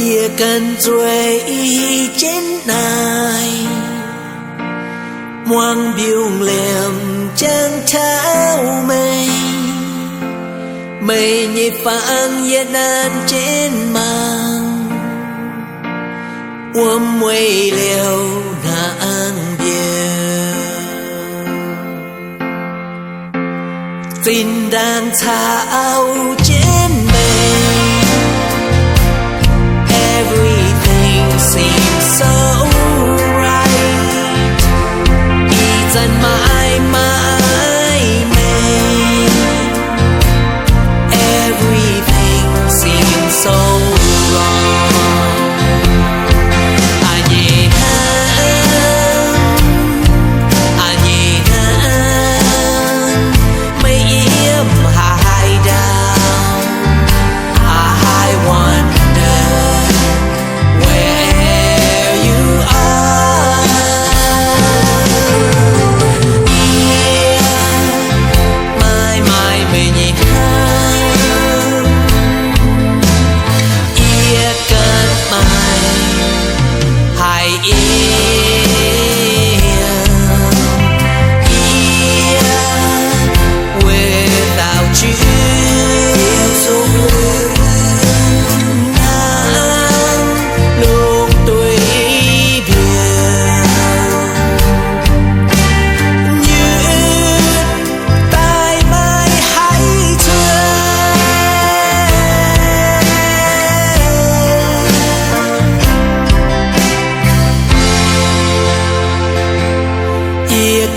Ia cần duy trên này Muang biung liềm chẳng tháo mây Mây nhịp phang yên an trên mang Uống mây liều nàng biếng Tin đang thao trên mây Everything seems so right Ý dân mãi mãi mây Everything seems so wrong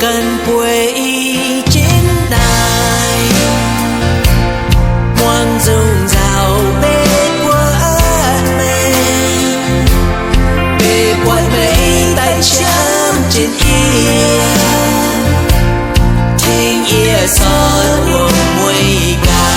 cần quay trên đài Ngoan dùng rào bê quạt mây tay chấm trên ia Thinh ia son buông mùi gai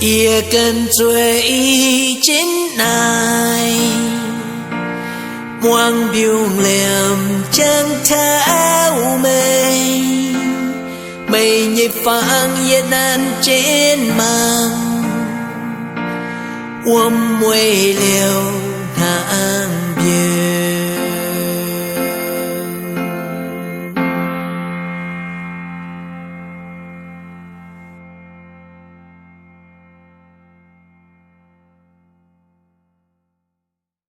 Ia cần duy trên này Muang biung liềm chẳng tháo mây Mây nhịp phang yên an trên mang 我没留他。